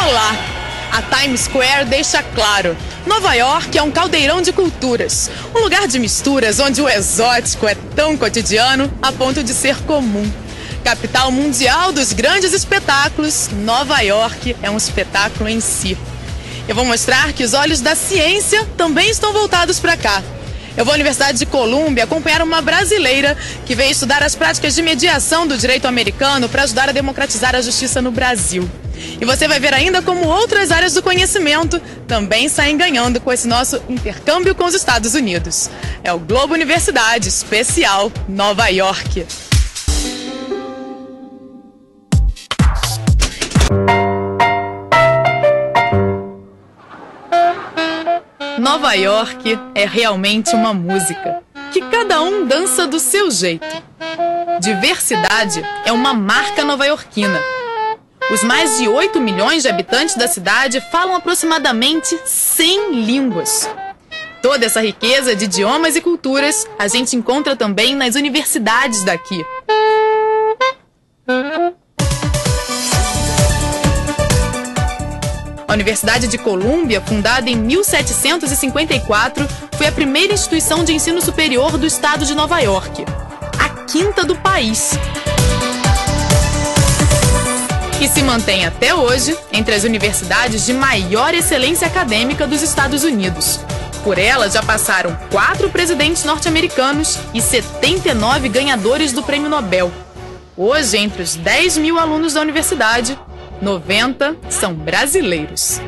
Olá! A Times Square deixa claro, Nova York é um caldeirão de culturas, um lugar de misturas onde o exótico é tão cotidiano a ponto de ser comum. Capital mundial dos grandes espetáculos, Nova York é um espetáculo em si. Eu vou mostrar que os olhos da ciência também estão voltados para cá. Eu vou à Universidade de Colômbia acompanhar uma brasileira que veio estudar as práticas de mediação do direito americano para ajudar a democratizar a justiça no Brasil. E você vai ver ainda como outras áreas do conhecimento também saem ganhando com esse nosso intercâmbio com os Estados Unidos. É o Globo Universidade Especial Nova York. Nova York é realmente uma música, que cada um dança do seu jeito. Diversidade é uma marca nova-iorquina. Os mais de 8 milhões de habitantes da cidade falam aproximadamente 100 línguas. Toda essa riqueza de idiomas e culturas a gente encontra também nas universidades daqui. A Universidade de Colômbia, fundada em 1754, foi a primeira instituição de ensino superior do estado de Nova York, a quinta do país. E se mantém até hoje entre as universidades de maior excelência acadêmica dos Estados Unidos. Por ela já passaram 4 presidentes norte-americanos e 79 ganhadores do Prêmio Nobel. Hoje, entre os 10 mil alunos da universidade, 90 são brasileiros.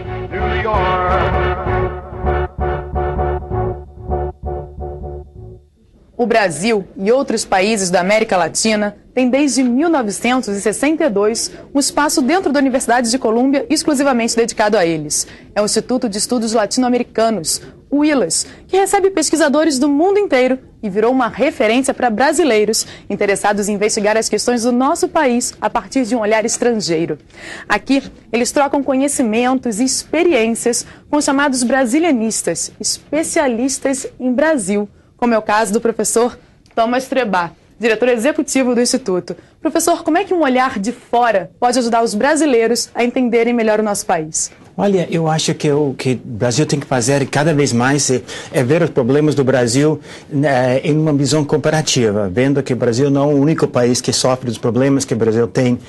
O Brasil e outros países da América Latina têm desde 1962 um espaço dentro da Universidade de Colômbia exclusivamente dedicado a eles. É o Instituto de Estudos Latino-Americanos, o ILAS, que recebe pesquisadores do mundo inteiro e virou uma referência para brasileiros interessados em investigar as questões do nosso país a partir de um olhar estrangeiro. Aqui, eles trocam conhecimentos e experiências com os chamados brasilianistas, especialistas em Brasil, como é o caso do professor Thomas Treba, diretor executivo do Instituto. Professor, como é que um olhar de fora pode ajudar os brasileiros a entenderem melhor o nosso país? Olha, eu acho que o que o Brasil tem que fazer cada vez mais é ver os problemas do Brasil em uma visão comparativa, vendo que o Brasil não é o único país que sofre dos problemas que o Brasil tem.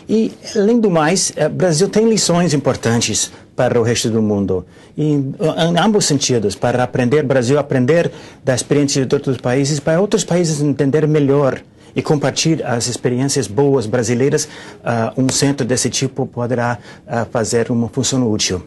E, além do mais, o Brasil tem lições importantes para o resto do mundo, em ambos sentidos, para aprender, o Brasil aprender da experiência de outros países, para outros países entender melhor e compartilhar as experiências boas brasileiras. Um centro desse tipo poderá fazer uma função útil.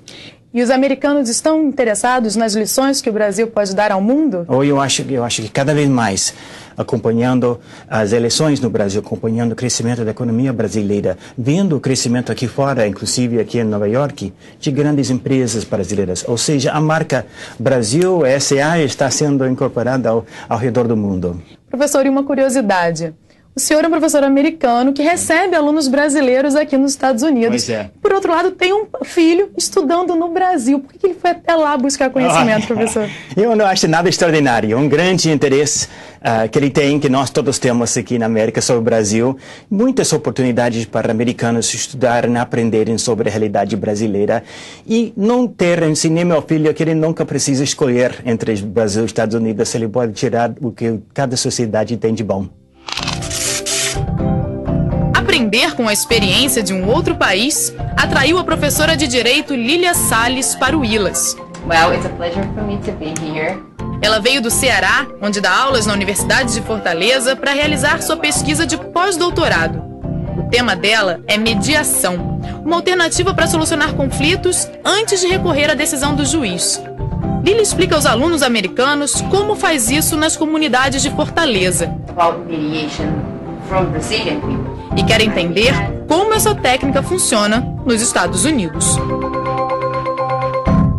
E os americanos estão interessados nas lições que o Brasil pode dar ao mundo? Eu acho que cada vez mais, acompanhando as eleições no Brasil, acompanhando o crescimento da economia brasileira, vendo o crescimento aqui fora, inclusive aqui em Nova York, de grandes empresas brasileiras. Ou seja, a marca Brasil, SA, está sendo incorporada ao redor do mundo. Professor, e uma curiosidade. O senhor é um professor americano que recebe alunos brasileiros aqui nos Estados Unidos. Pois é. Por outro lado, tem um filho estudando no Brasil. Por que ele foi até lá buscar conhecimento, professor? Eu não acho nada extraordinário. Um grande interesse que ele tem, que nós todos temos aqui na América sobre o Brasil. Muitas oportunidades para americanos estudarem, aprenderem sobre a realidade brasileira. E não ter, ensinei meu filho que ele nunca precisa escolher entre o Brasil e os Estados Unidos. Ele pode tirar o que cada sociedade tem de bom. Aprender com a experiência de um outro país atraiu a professora de Direito Lília Salles para o ILAS. Well, it's a pleasure for me to be here. Ela veio do Ceará, onde dá aulas na Universidade de Fortaleza, para realizar sua pesquisa de pós-doutorado. O tema dela é mediação, uma alternativa para solucionar conflitos antes de recorrer à decisão do juiz. Lília explica aos alunos americanos como faz isso nas comunidades de Fortaleza. About mediation from Brazilian people. E quer entender como essa técnica funciona nos Estados Unidos.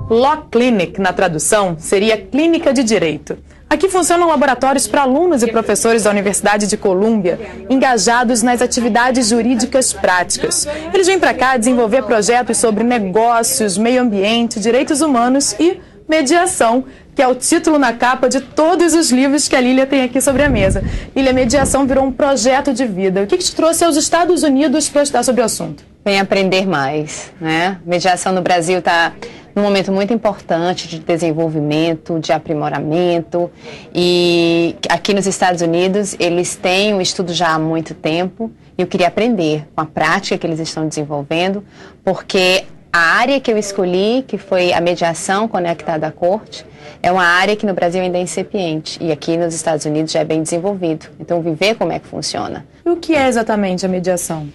Law Clinic, na tradução, seria Clínica de Direito. Aqui funcionam laboratórios para alunos e professores da Universidade de Colômbia, engajados nas atividades jurídicas práticas. Eles vêm para cá desenvolver projetos sobre negócios, meio ambiente, direitos humanos e mediação, que é o título na capa de todos os livros que a Lília tem aqui sobre a mesa. Lília, mediação virou um projeto de vida. O que te trouxe aos Estados Unidos para estudar sobre o assunto? Vem aprender mais, né? Mediação no Brasil está num momento muito importante de desenvolvimento, de aprimoramento, e aqui nos Estados Unidos eles têm um estudo já há muito tempo e eu queria aprender com a prática que eles estão desenvolvendo, porque a área que eu escolhi, que foi a mediação conectada à corte, é uma área que no Brasil ainda é incipiente e aqui nos Estados Unidos já é bem desenvolvido. Então, viver como é que funciona. E o que é exatamente a mediação?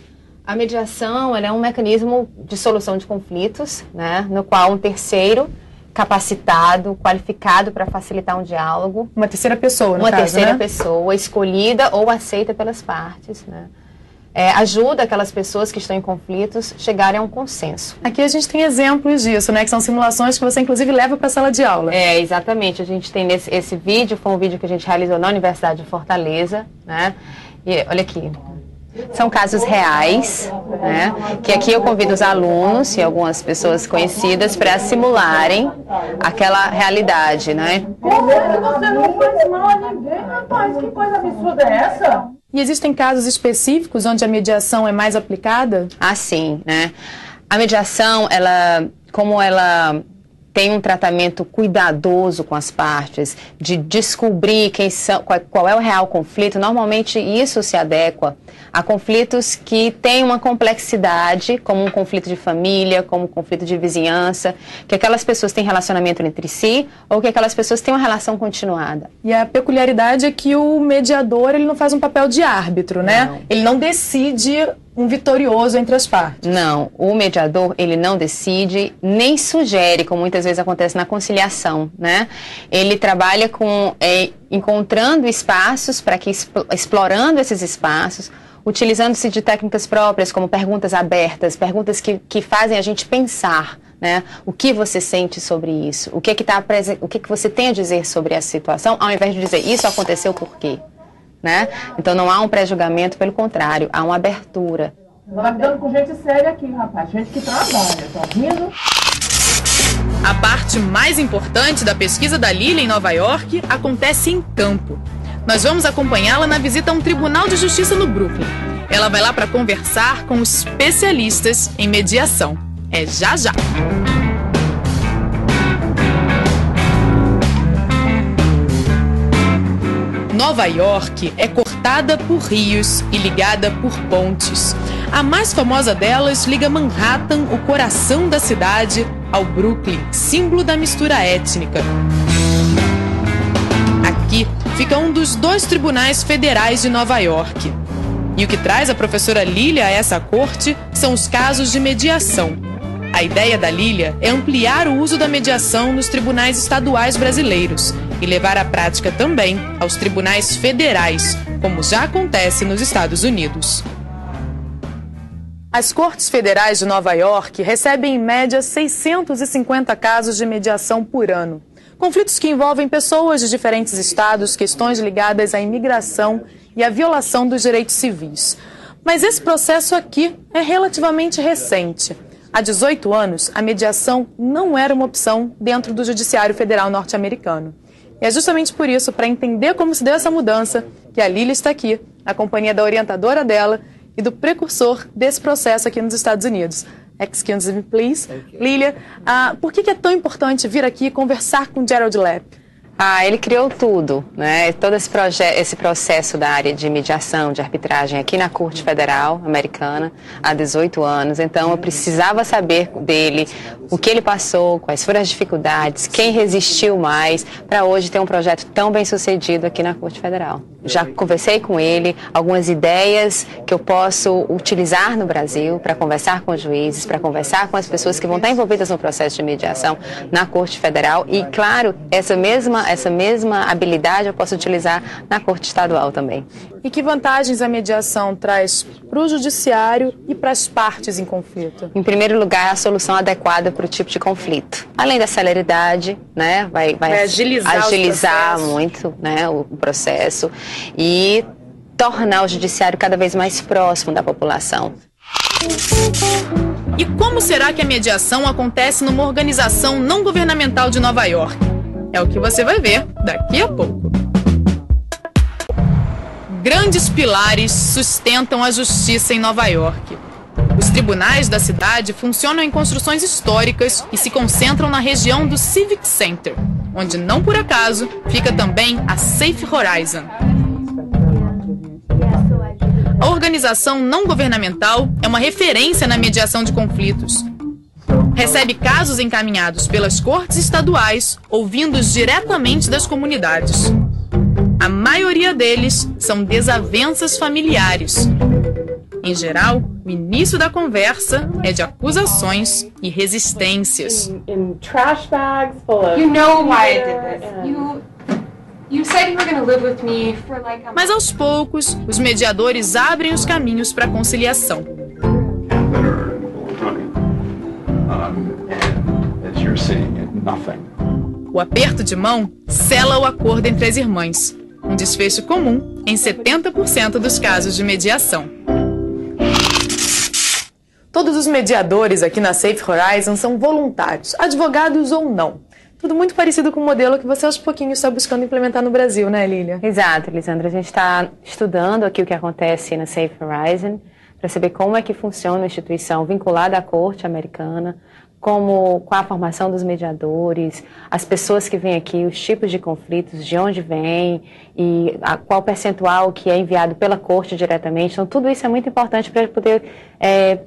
A mediação ela é um mecanismo de solução de conflitos, né, no qual um terceiro capacitado, qualificado para facilitar um diálogo. Uma terceira pessoa, no caso, Uma terceira né? pessoa, escolhida ou aceita pelas partes, né? Ajuda aquelas pessoas que estão em conflitos chegarem a um consenso. Aqui a gente tem exemplos disso, né? Que são simulações que você, inclusive, leva para a sala de aula. Exatamente. A gente tem esse vídeo, foi um vídeo que a gente realizou na Universidade de Fortaleza, né? E olha aqui. São casos reais, né? Que aqui eu convido os alunos e algumas pessoas conhecidas para simularem aquela realidade, né? Como é que você não faz mal a ninguém, rapaz? Que coisa absurda é essa? E existem casos específicos onde a mediação é mais aplicada? Ah, sim, né? A mediação, como ela tem um tratamento cuidadoso com as partes, de descobrir qual é o real conflito, normalmente isso se adequa a conflitos que têm uma complexidade, como um conflito de família, como um conflito de vizinhança, que aquelas pessoas têm relacionamento entre si ou que aquelas pessoas têm uma relação continuada. E a peculiaridade é que o mediador ele não faz um papel de árbitro, né? Não. Ele não decide um vitorioso entre as partes. Não, o mediador, ele não decide, nem sugere, como muitas vezes acontece na conciliação, né? Ele trabalha com encontrando espaços para que, explorando esses espaços, utilizando-se de técnicas próprias, como perguntas abertas, perguntas que fazem a gente pensar, né? O que você sente sobre isso? O que você tem a dizer sobre essa situação, ao invés de dizer, isso aconteceu por quê? Né? Então não há um pré-julgamento, pelo contrário, há uma abertura. Tá lidando com gente séria aqui, rapaz. Gente que trabalha, tá ouvindo? A parte mais importante da pesquisa da Lília em Nova York acontece em campo. Nós vamos acompanhá-la na visita a um tribunal de justiça no Brooklyn. Ela vai lá para conversar com especialistas em mediação. É já já! Nova York é cortada por rios e ligada por pontes. A mais famosa delas liga Manhattan, o coração da cidade, ao Brooklyn, símbolo da mistura étnica. Aqui fica um dos 2 tribunais federais de Nova York. E o que traz a professora Lília a essa corte são os casos de mediação. A ideia da Lília é ampliar o uso da mediação nos tribunais estaduais brasileiros e levar a prática também aos tribunais federais, como já acontece nos Estados Unidos. As cortes federais de Nova York recebem, em média, 650 casos de mediação por ano. Conflitos que envolvem pessoas de diferentes estados, questões ligadas à imigração e à violação dos direitos civis. Mas esse processo aqui é relativamente recente. Há 18 anos, a mediação não era uma opção dentro do Judiciário Federal norte-americano. E é justamente por isso, para entender como se deu essa mudança, que a Lília está aqui, na companhia da orientadora dela e do precursor desse processo aqui nos Estados Unidos. Excuse me, please. Okay. Lília, por que é tão importante vir aqui conversar com Gerald Lepp? Ele criou tudo, né? Todo esse processo da área de mediação, de arbitragem aqui na Corte Federal Americana há 18 anos. Então eu precisava saber dele o que ele passou, quais foram as dificuldades, quem resistiu mais, para hoje ter um projeto tão bem sucedido aqui na Corte Federal. Já conversei com ele, algumas ideias que eu posso utilizar no Brasil para conversar com os juízes, para conversar com as pessoas que vão estar envolvidas no processo de mediação na Corte Federal e, claro, essa mesma habilidade eu posso utilizar na Corte Estadual também. E que vantagens a mediação traz para o judiciário e para as partes em conflito? Em primeiro lugar, a solução adequada para o tipo de conflito. Além da celeridade, né, vai agilizar muito, né, o processo e tornar o judiciário cada vez mais próximo da população. E como será que a mediação acontece numa organização não governamental de Nova York? É o que você vai ver daqui a pouco. Grandes pilares sustentam a justiça em Nova York. Os tribunais da cidade funcionam em construções históricas e se concentram na região do Civic Center, onde, não por acaso, fica também a Safe Horizon. A organização não governamental é uma referência na mediação de conflitos. Recebe casos encaminhados pelas cortes estaduais ou vindos diretamente das comunidades. A maioria deles são desavenças familiares. Em geral, o início da conversa é de acusações e resistências. You know why I did this. You said you were going to live with me for like a month. Mas aos poucos, os mediadores abrem os caminhos para a conciliação. O aperto de mão sela o acordo entre as irmãs, um desfecho comum em 70% dos casos de mediação. Todos os mediadores aqui na Safe Horizon são voluntários, advogados ou não. Tudo muito parecido com o modelo que você aos pouquinhos está buscando implementar no Brasil, né, Lília? Exato, Lisandra. A gente está estudando aqui o que acontece na Safe Horizon para saber como é que funciona a instituição vinculada à corte americana, qual a formação dos mediadores, as pessoas que vêm aqui, os tipos de conflitos, de onde vêm e qual percentual que é enviado pela corte diretamente. Então, tudo isso é muito importante para poder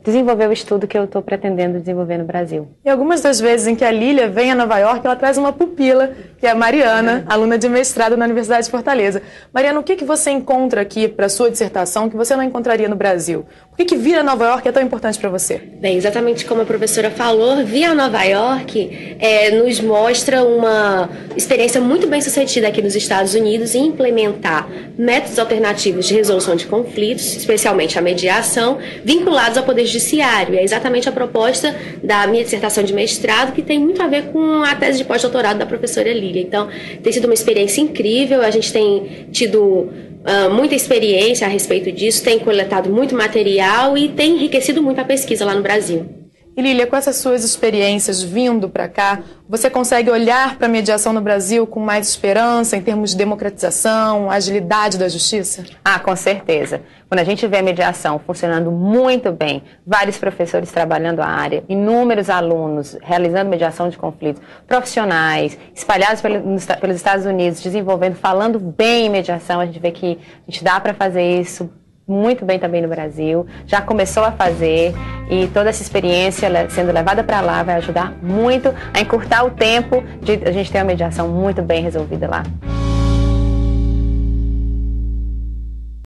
desenvolver o estudo que eu estou pretendendo desenvolver no Brasil. E algumas das vezes em que a Lília vem a Nova York, ela traz uma pupila, que é a Mariana, aluna de mestrado na Universidade de Fortaleza. Mariana, o que você encontra aqui para a sua dissertação que você não encontraria no Brasil? Por que vir a Nova York é tão importante para você? Bem, exatamente como a professora falou, vir a Nova York nos mostra uma experiência muito bem sucedida aqui nos Estados Unidos em implementar métodos alternativos de resolução de conflitos, especialmente a mediação, vinculados ao Poder Judiciário. E é exatamente a proposta da minha dissertação de mestrado, que tem muito a ver com a tese de pós-doutorado da professora Lília. Então, tem sido uma experiência incrível, a gente tem tido muita experiência a respeito disso, tem coletado muito material e tem enriquecido muito a pesquisa lá no Brasil. E Lília, com essas suas experiências vindo para cá, você consegue olhar para a mediação no Brasil com mais esperança em termos de democratização, agilidade da justiça? Ah, com certeza. Quando a gente vê a mediação funcionando muito bem, vários professores trabalhando a área, inúmeros alunos realizando mediação de conflitos, profissionais espalhados pelos Estados Unidos, desenvolvendo, falando bem em mediação, a gente vê que a gente dá para fazer isso muito bem também no Brasil, já começou a fazer e toda essa experiência sendo levada para lá vai ajudar muito a encurtar o tempo de a gente ter uma mediação muito bem resolvida lá.